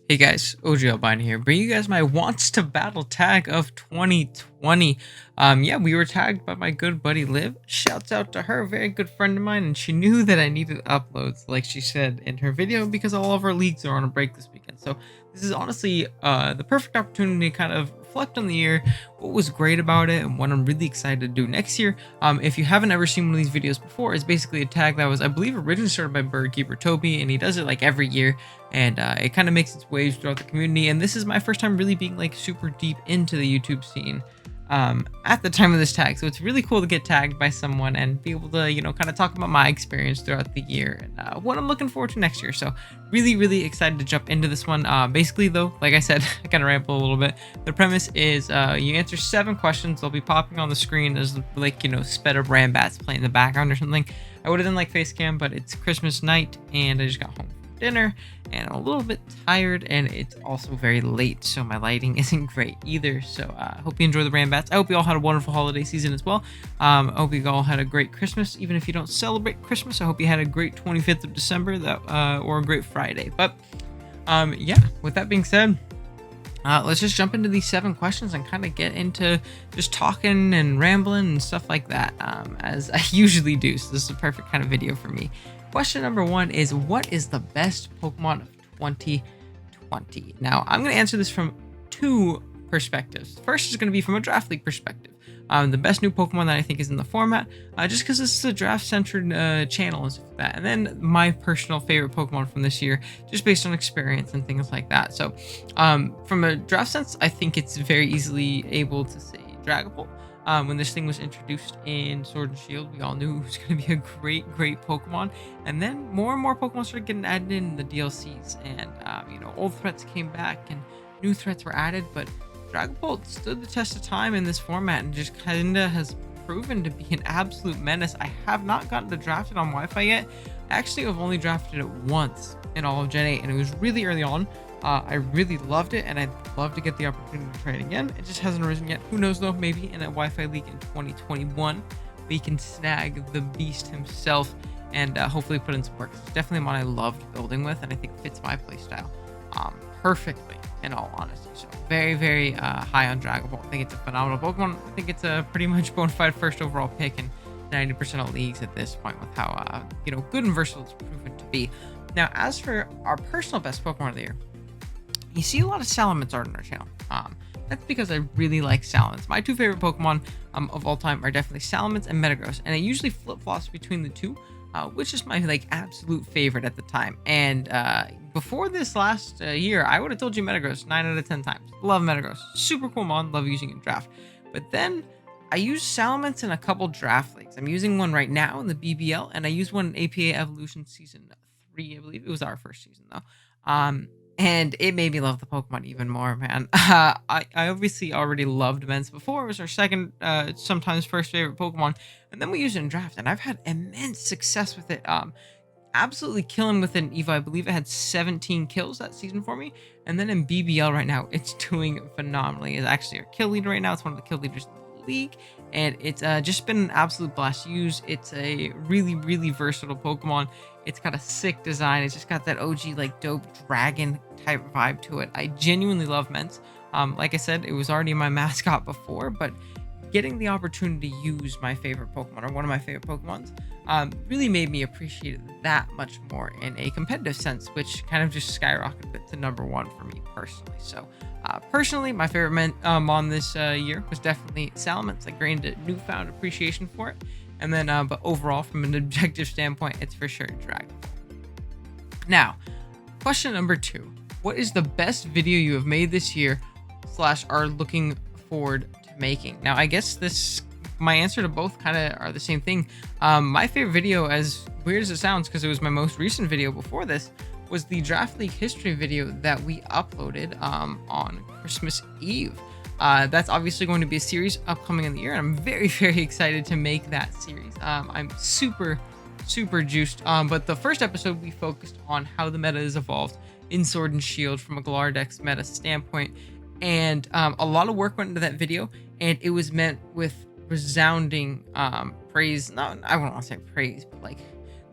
Hey guys, OGalbina here, bringing you guys my wants to battle tag of 2020. Yeah, we were tagged by my good buddy Liv. Shouts out to her, a very good friend of mine, and she knew that I needed uploads, like she said in her video, because all of our leagues are on a break this weekend. So this is honestly the perfect opportunity to kind of reflect on the year, what was great about it, and what I'm really excited to do next year. If you haven't ever seen one of these videos before, it's basically a tag that was, I believe, originally started by Birdkeeper Toby, and he does it like every year, and it kind of makes its waves throughout the community. And this is my first time really being like super deep into the YouTube scene at the time of this tag, so it's really cool to get tagged by someone and be able to, kind of talk about my experience throughout the year and what I'm looking forward to next year. So really excited to jump into this one. Basically though, like I said, I kind of ramble a little bit. The premise is you answer 7 questions. They'll be popping on the screen as like, sped up Rambats playing in the background or something. I would have done like face cam, but it's Christmas night and I just got home dinner and I'm a little bit tired, and it's also very late, so my lighting isn't great either. So I hope you enjoy the Rambats. I hope you all had a wonderful holiday season as well. I hope you all had a great Christmas. Even if you don't celebrate Christmas, I hope you had a great 25th of December or a great Friday. But yeah, with that being said, let's just jump into these 7 questions and kind of get into just talking and rambling and stuff like that, as I usually do. So this is a perfect kind of video for me. Question number 1 is, what is the best Pokemon of 2020? Now, I'm going to answer this from 2 perspectives. First is going to be from a draft league perspective. The best new Pokemon that I think is in the format, just because this is a draft-centered channel and stuff like that. And then my personal favorite Pokemon from this year, just based on experience and things like that. So from a draft sense, I think it's very easily able to say Dragapult. When this thing was introduced in Sword and Shield, we all knew it was going to be a great Pokemon. And then more and more Pokemon started getting added in the DLCs, and old threats came back and new threats were added. But Dragapult stood the test of time in this format and just kinda has proven to be an absolute menace. I have not gotten to draft it on Wi-Fi yet. Actually, I've only drafted it once in all of Gen 8, and it was really early on. I really loved it, and I'd love to get the opportunity to try it again. It just hasn't arisen yet. Who knows though? Maybe in a Wi-Fi league in 2021, we can snag the beast himself and hopefully put in some work. It's definitely one I loved building with, and I think fits my playstyle perfectly, in all honesty. So very high on Dragapult. I think it's a phenomenal Pokemon. I think it's a pretty much bona fide first overall pick in 90% of leagues at this point, with how good and versatile it's proven to be. Now, as for our personal best Pokemon of the year, you see a lot of Salamence art on our channel. That's because I really like Salamence. My 2 favorite Pokemon of all time are definitely Salamence and Metagross, and I usually flip-flops between the 2, which is my absolute favorite at the time. And before this last year, I would have told you Metagross 9 out of 10 times. Love Metagross, super cool mon, love using it in draft. But then I used Salamence in a couple draft leagues. I'm using one right now in the BBL, and I used one in APA Evolution Season 3, I believe. It was our first season though. And it made me love the Pokemon even more, man. I obviously already loved Mence before. It was our second, sometimes first favorite Pokemon. And then we used it in draft, and I've had immense success with it. Absolutely killing with an EVA. I believe it had 17 kills that season for me. And then in BBL right now, it's doing phenomenally. It's actually our kill leader right now. It's one of the kill leaders in the league. And it's just been an absolute blast to use. It's a really versatile Pokemon. It's got a sick design. It's just got that OG like dope dragon type vibe to it. I genuinely love Mence. Like I said, it was already my mascot before, but getting the opportunity to use my favorite Pokemon, or one of my favorite Pokemons, really made me appreciate it that much more in a competitive sense, which kind of just skyrocketed it to #1 for me personally. So personally, my favorite mon this year was definitely Salamence. I gained a newfound appreciation for it. And then, but overall, from an objective standpoint, it's for sure Dragon. Now, question number 2. What is the best video you have made this year / are looking forward to making? Now, I guess my answer to both kind of are the same thing. My favorite video, as weird as it sounds, because it was my most recent video before this, was the Draft League history video that we uploaded on Christmas Eve. That's obviously going to be a series upcoming in the year, and I'm very excited to make that series. I'm super juiced. But the first episode, we focused on how the meta has evolved in Sword and Shield from a Galaridex meta standpoint, and a lot of work went into that video, and it was met with resounding praise. No, I wouldn't want to say praise, but like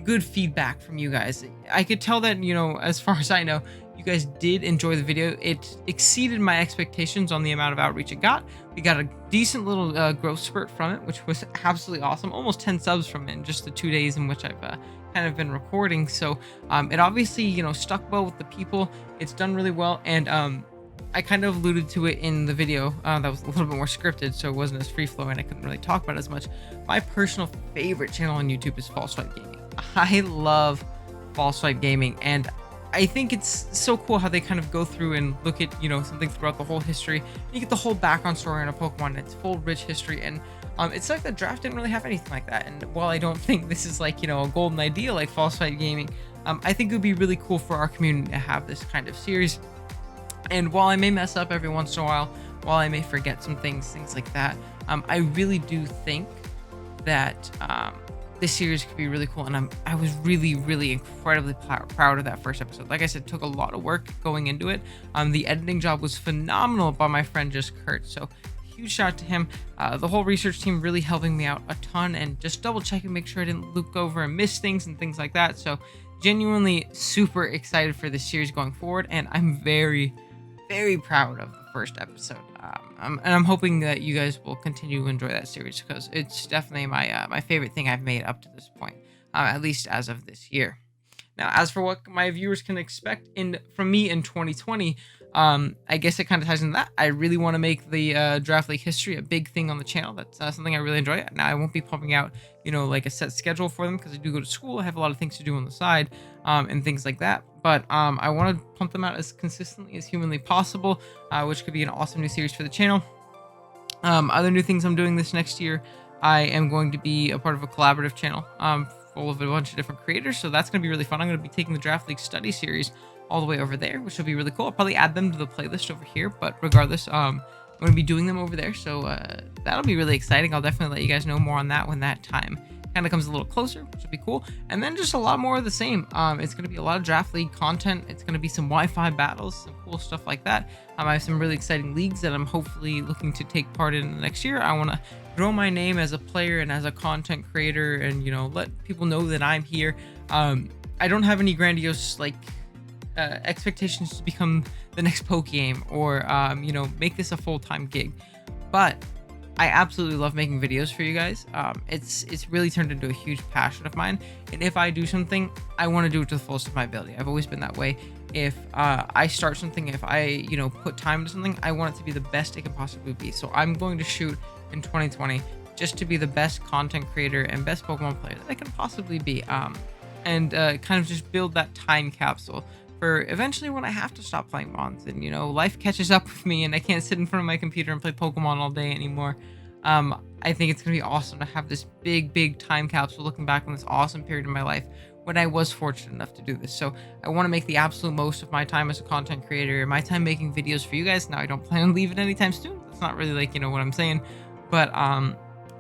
good feedback from you guys. I could tell that, as far as I know, you guys did enjoy the video. It exceeded my expectations on the amount of outreach it got. We got a decent little growth spurt from it, which was absolutely awesome. Almost 10 subs from it in just the 2 days in which I've kind of been recording. So it obviously, stuck well with the people. It's done really well. And I kind of alluded to it in the video that was a little bit more scripted, so it wasn't as free-flowing. I couldn't really talk about it as much. My personal favorite channel on YouTube is False Fight Gaming. I love False Fight Gaming, and I think it's so cool how they kind of go through and look at, something throughout the whole history. You get the whole background story on a Pokemon, and its full rich history, and it's like the draft didn't really have anything like that. And while I don't think this is like, a golden idea like False Fight Gaming, I think it would be really cool for our community to have this kind of series. And while I may mess up every once in a while I may forget some things like that, I really do think that this series could be really cool. And I was really, really incredibly proud of that first episode. Like I said, it took a lot of work going into it. The editing job was phenomenal by my friend just Kurt. So huge shout out to him. The whole research team really helping me out a ton and just double checking, make sure I didn't look over and miss things and things like that. So genuinely super excited for this series going forward. And I'm very, very proud of the first episode. And I'm hoping that you guys will continue to enjoy that series, because it's definitely my favorite thing I've made up to this point, at least as of this year. Now, as for what my viewers can expect from me in 2020, I guess it kind of ties into that. I really want to make the Draft League history a big thing on the channel. That's something I really enjoy. Now, I won't be pumping out, like a set schedule for them, because I do go to school. I have a lot of things to do on the side, and things like that. But I want to pump them out as consistently as humanly possible, which could be an awesome new series for the channel. Other new things I'm doing this next year, I am going to be a part of a collaborative channel full of a bunch of different creators. So that's going to be really fun. I'm going to be taking the Draft League study series all the way over there, which will be really cool. I'll probably add them to the playlist over here, but regardless, I'm going to be doing them over there. So that'll be really exciting. I'll definitely let you guys know more on that when that time kind of comes a little closer, which will be cool. And then just a lot more of the same. It's going to be a lot of Draft League content. It's going to be some Wi-Fi battles, some cool stuff like that. I have some really exciting leagues that I'm hopefully looking to take part in the next year. I want to grow my name as a player and as a content creator, and let people know that I'm here. I don't have any grandiose expectations to become the next Pokegame or make this a full-time gig, but I absolutely love making videos for you guys. It's really turned into a huge passion of mine, and if I do something, I want to do it to the fullest of my ability. I've always been that way. If I start something, if I put time into something, I want it to be the best it can possibly be. So I'm going to shoot in 2020 just to be the best content creator and best Pokemon player that I can possibly be, and kind of just build that time capsule for eventually when I have to stop playing Mons and, life catches up with me and I can't sit in front of my computer and play Pokemon all day anymore. I think it's going to be awesome to have this big time capsule looking back on this awesome period in my life when I was fortunate enough to do this. So I want to make the absolute most of my time as a content creator, my time making videos for you guys. Now, I don't plan on leaving anytime soon. That's not really what I'm saying. But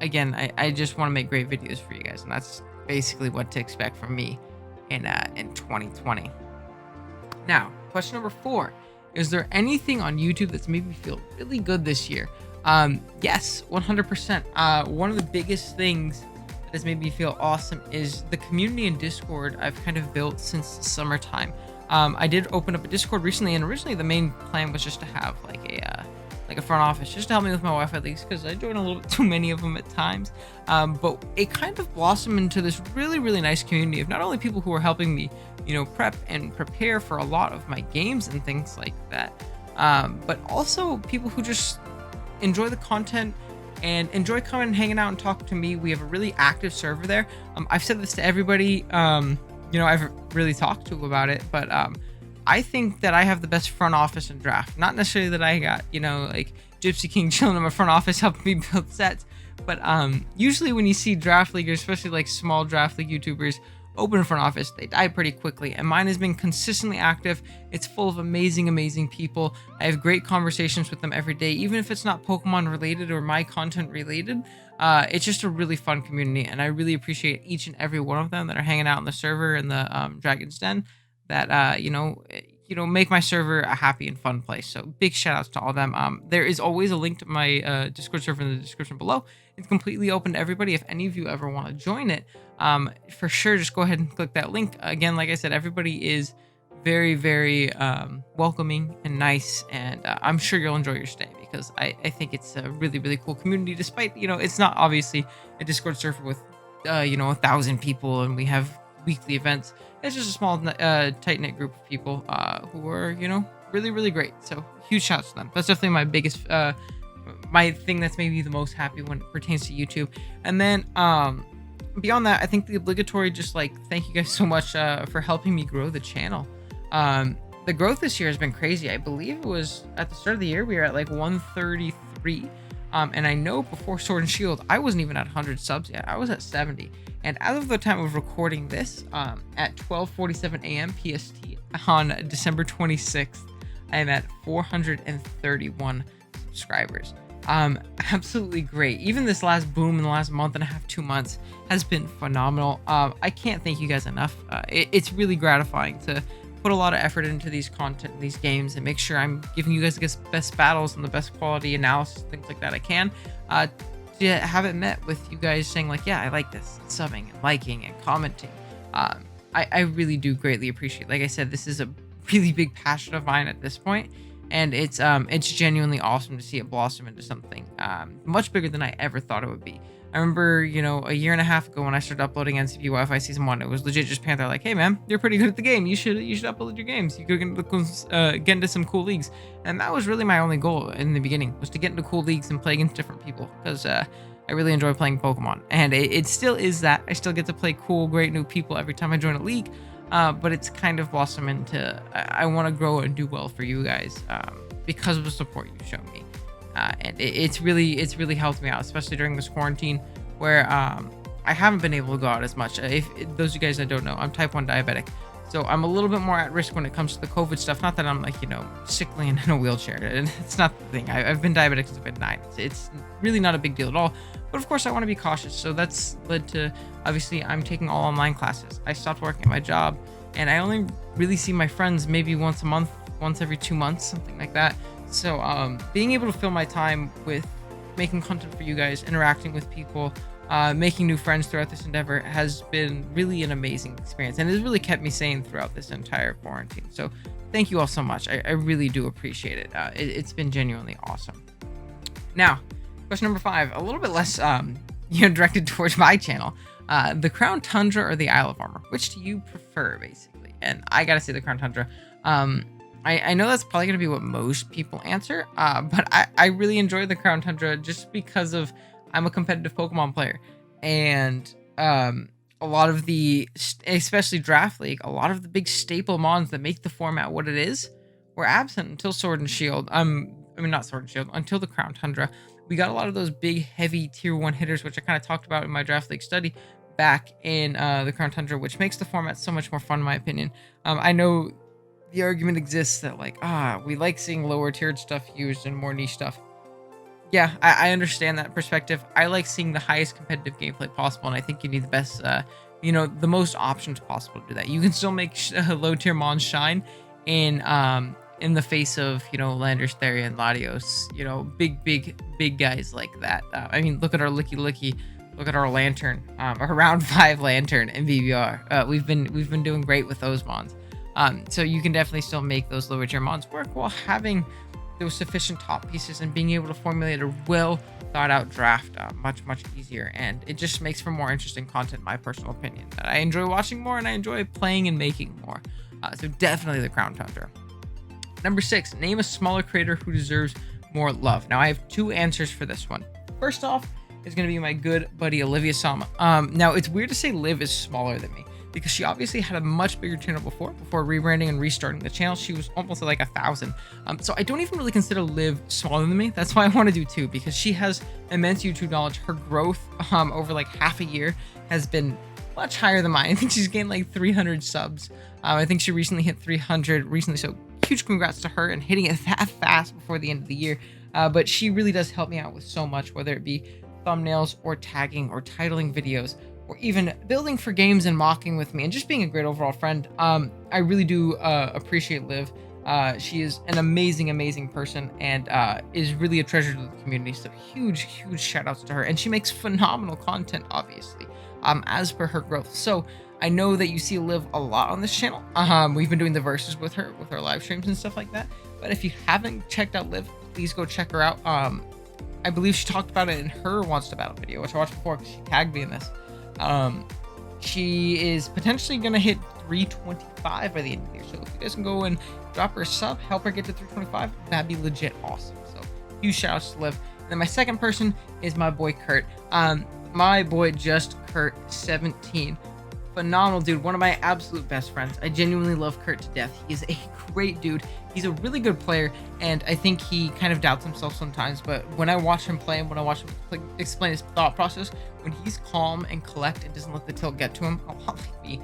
again, I just want to make great videos for you guys. And that's basically what to expect from me in 2020. Now, question number 4. Is there anything on YouTube that's made me feel really good this year? Yes, 100%. One of the biggest things that has made me feel awesome is the community in Discord I've kind of built since summertime. I did open up a Discord recently, and originally the main plan was just to have like a front office just to help me with my Wi-Fi leaks, because I join a little bit too many of them at times. But it kind of blossomed into this really nice community of not only people who are helping me, prep and prepare for a lot of my games and things like that, but also people who just enjoy the content and enjoy coming and hanging out and talking to me. We have a really active server there. I've said this to everybody, I've really talked to about it, but I think that I have the best front office in draft. Not necessarily that I got, Gypsy King chilling in my front office helping me build sets, but usually when you see draft leaguers, especially small draft league YouTubers, open front office, they die pretty quickly, and mine has been consistently active. It's full of amazing people. I have great conversations with them every day, even if it's not Pokemon related or my content related. It's just a really fun community, and I really appreciate each and every one of them that are hanging out in the server in the Dragon's Den that make my server a happy and fun place. So big shout outs to all of them. There is always a link to my Discord server in the description below. It's completely open to everybody. If any of you ever want to join it, for sure, just go ahead and click that link. Again, like I said, everybody is very, very welcoming and nice, and I'm sure you'll enjoy your stay because I think it's a really, really cool community. Despite it's not obviously a Discord server with 1,000 people, and we have weekly events. It's just a small, tight knit group of people who are really, really great. So huge shouts to them. That's definitely my biggest, my thing that's maybe the most happy when it pertains to YouTube. And then beyond that, I think the obligatory just like thank you guys so much for helping me grow the channel. The growth this year has been crazy. I believe it was at the start of the year we were at like 133. And I know before Sword and Shield, I wasn't even at 100 subs yet. I was at 70. And as of the time of recording this, at 12:47 a.m. PST on December 26th, I am at 431 subscribers. Absolutely great. Even this last boom in the last month and a half, 2 months has been phenomenal. I can't thank you guys enough. It's really gratifying to put a lot of effort into these content, these games, and make sure I'm giving you guys the best battles and the best quality analysis, things like that I can. To have it met with you guys saying like, yeah, I like this, and subbing and liking and commenting. I really do greatly appreciate. Like I said, this is a really big passion of mine at this point, and it's genuinely awesome to see it blossom into something much bigger than I ever thought it would be. I remember, a year and a half ago when I started uploading NCP Wi-Fi Season 1, it was legit just Panther like, hey man, you're pretty good at the game. You should upload your games. You could get into some cool leagues. And that was really my only goal in the beginning, was to get into cool leagues and play against different people, because I really enjoy playing Pokemon. And it still is that. I still get to play cool, great new people every time I join a league. But it's kind of blossomed into, I want to grow and do well for you guys because of the support you show me. And it's really helped me out, especially during this quarantine where I haven't been able to go out as much. If those of you guys that don't know, I'm type 1 diabetic, so I'm a little bit more at risk when it comes to the COVID stuff. Not that I'm like sickly and in a wheelchair. It's not the thing. I've been diabetic since I've been 9. It's really not a big deal at all. But of course, I want to be cautious. So that's led to, obviously, I'm taking all online classes. I stopped working at my job, and I only really see my friends maybe once a month, once every 2 months, something like that. So being able to fill my time with making content for you guys, interacting with people, making new friends throughout this endeavor has been really an amazing experience, and it's really kept me sane throughout this entire quarantine. So thank you all so much. I really do appreciate it. It's been genuinely awesome. Now, question number 5, a little bit less directed towards my channel. The Crown Tundra or the Isle of Armor? Which do you prefer, basically? And I gotta say the Crown Tundra. I know that's probably going to be what most people answer, but I really enjoy the Crown Tundra just because of I'm a competitive Pokemon player, and a lot of the, especially Draft League, a lot of the big staple mons that make the format what it is were absent until Sword and Shield. Not Sword and Shield, until the Crown Tundra. We got a lot of those big, heavy Tier 1 hitters, which I kind of talked about in my Draft League study back in the Crown Tundra, which makes the format so much more fun, in my opinion. I know the argument exists that like, we like seeing lower tiered stuff used and more niche stuff. Yeah, I understand that perspective. I like seeing the highest competitive gameplay possible, and I think you need the best, the most options possible to do that. You can still make low tier mons shine in the face of, Landers, Therian, Latios, big guys like that. Look at our Licky, look at our Lantern, our round 5 Lantern in BBR. We've been doing great with those mons. So you can definitely still make those lower tier mons work while having those sufficient top pieces and being able to formulate a well thought out draft much easier, and it just makes for more interesting content, in my personal opinion, that I enjoy watching more and I enjoy playing and making more. So definitely the Crown Tundra. Number 6, name a smaller creator who deserves more love. Now I have 2 answers for this one. First off is going to be my good buddy Olivia Sama. Now it's weird to say Liv is smaller than me, because she obviously had a much bigger channel before rebranding and restarting the channel. She was almost at like 1,000. So I don't even really consider Liv smaller than me. That's why I want to do 2, because she has immense YouTube knowledge. Her growth over like half a year has been much higher than mine. I think she's gained like 300 subs. I think she recently hit 300 recently. So huge congrats to her and hitting it that fast before the end of the year. But she really does help me out with so much, whether it be thumbnails or tagging or titling videos, or even building for games and mocking with me, and just being a great overall friend. I really do appreciate Liv. She is an amazing person, and is really a treasure to the community. So huge shout outs to her. And she makes phenomenal content, obviously, as per her growth. So I know that you see Liv a lot on this channel. We've been doing the verses with her, with our live streams and stuff like that. But if you haven't checked out Liv, please go check her out. I believe she talked about it in her Wants to Battle video, which I watched before because she tagged me in this. She is potentially going to hit 325 by the end of the year. So if you guys can go and drop her a sub, help her get to 325, that'd be legit awesome. So huge shout outs to Liv. And then my second person is my boy Kurt. My boy Just Kurt 17. Phenomenal dude, one of my absolute best friends. I genuinely love Kurt to death. He is a great dude. He's a really good player, and I think he kind of doubts himself sometimes, but when I watch him play and when I watch him explain his thought process, when he's calm and collect and doesn't let the tilt get to him, a lot like me,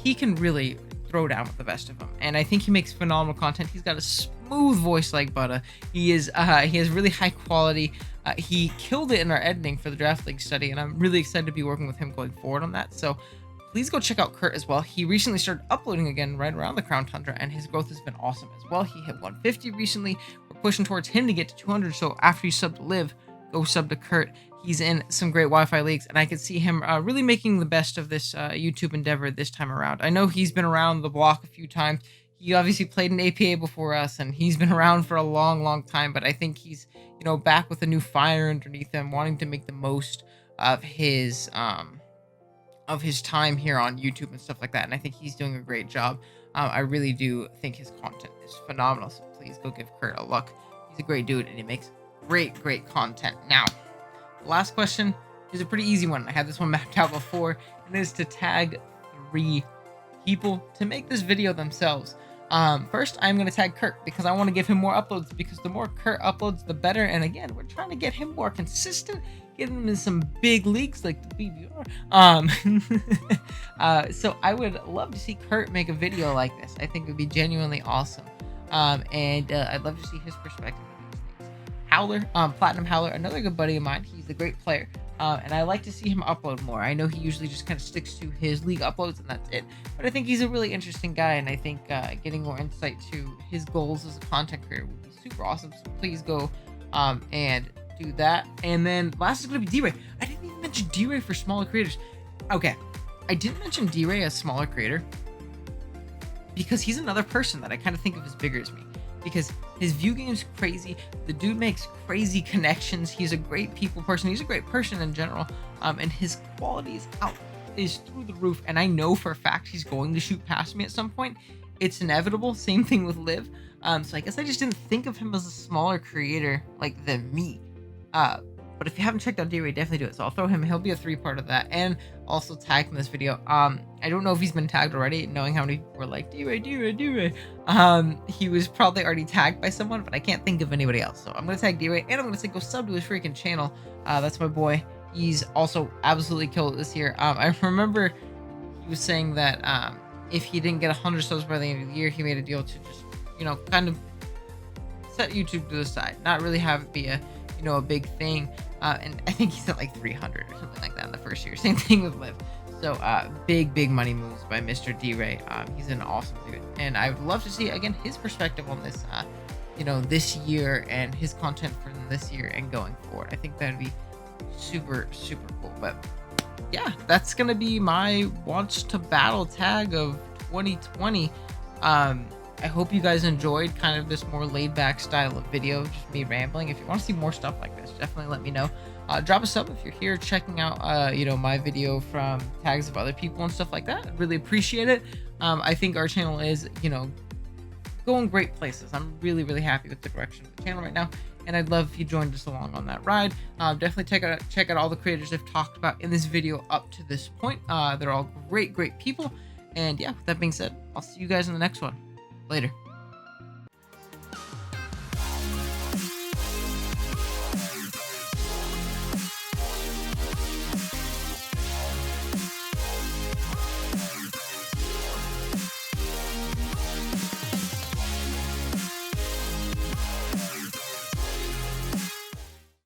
he can really throw down with the best of them. And I think he makes phenomenal content. He's got a smooth voice like butter. He has really high quality. He killed it in our editing for the Draft League study, and I'm really excited to be working with him going forward on that. So please go check out Kurt as well. He recently started uploading again right around the Crown Tundra, and his growth has been awesome as well. He hit 150 recently. We're pushing towards him to get to 200. So after you sub to Liv, go sub to Kurt. He's in some great Wi-Fi leagues, and I could see him really making the best of this YouTube endeavor this time around. I know he's been around the block a few times. He obviously played in APA before us, and he's been around for a long, long time. But I think he's, back with a new fire underneath him, wanting to make the most of his time here on YouTube and stuff like that. And I think he's doing a great job. I really do think his content is phenomenal. So please go give Kurt a look. He's a great dude, and he makes great content. Now, the last question is a pretty easy one. I had this one mapped out before, and it is to tag 3 people to make this video themselves. First, I'm going to tag Kurt because I want to give him more uploads, because the more Kurt uploads, the better. And again, we're trying to get him more consistent, get him in some big leagues like the BBR. So I would love to see Kurt make a video like this. I think it would be genuinely awesome. And I'd love to see his perspective on these things. Howler, Platinum Howler, another good buddy of mine. He's a great player. And I like to see him upload more. I know he usually just kind of sticks to his league uploads and that's it. But I think he's a really interesting guy, and I think getting more insight to his goals as a content creator would be super awesome. So please go and do that. And then last is going to be D-Ray. I didn't even mention D-Ray for smaller creators. Okay, I didn't mention D-Ray as smaller creator because he's another person that I kind of think of as bigger as me. Because his view game's crazy. The dude makes crazy connections. He's a great people person. He's a great person in general. And his quality is through the roof. And I know for a fact he's going to shoot past me at some point. It's inevitable. Same thing with Liv. So I guess I just didn't think of him as a smaller creator than me. But if you haven't checked out D-Ray, definitely do it. So I'll throw him. He'll be a 3-part of that, and also tag in this video. I don't know if he's been tagged already, knowing how many people were like D-Ray. He was probably already tagged by someone, but I can't think of anybody else. So I'm gonna tag D-Ray, and I'm gonna say go sub to his freaking channel. That's my boy. He's also absolutely killed it this year. I remember he was saying that if he didn't get 100 subs by the end of the year, he made a deal to just kind of set YouTube to the side, not really have it be a big thing. And I think he's at like 300 or something like that in the first year. Same thing with Liv. So big money moves by Mr. D-Ray. He's an awesome dude, and I would love to see again his perspective on this this year and his content from this year and going forward. I think that'd be super cool. But yeah, that's gonna be my Wants to Battle tag of 2020. I hope you guys enjoyed kind of this more laid-back style of video, just me rambling. If you want to see more stuff like this, definitely let me know. Drop a sub if you're here checking out, my video from tags of other people and stuff like that. I'd really appreciate it. I think our channel is, going great places. I'm really happy with the direction of the channel right now, and I'd love if you joined us along on that ride. Definitely check out all the creators I've talked about in this video up to this point. They're all great people. And yeah, with that being said, I'll see you guys in the next one. Later.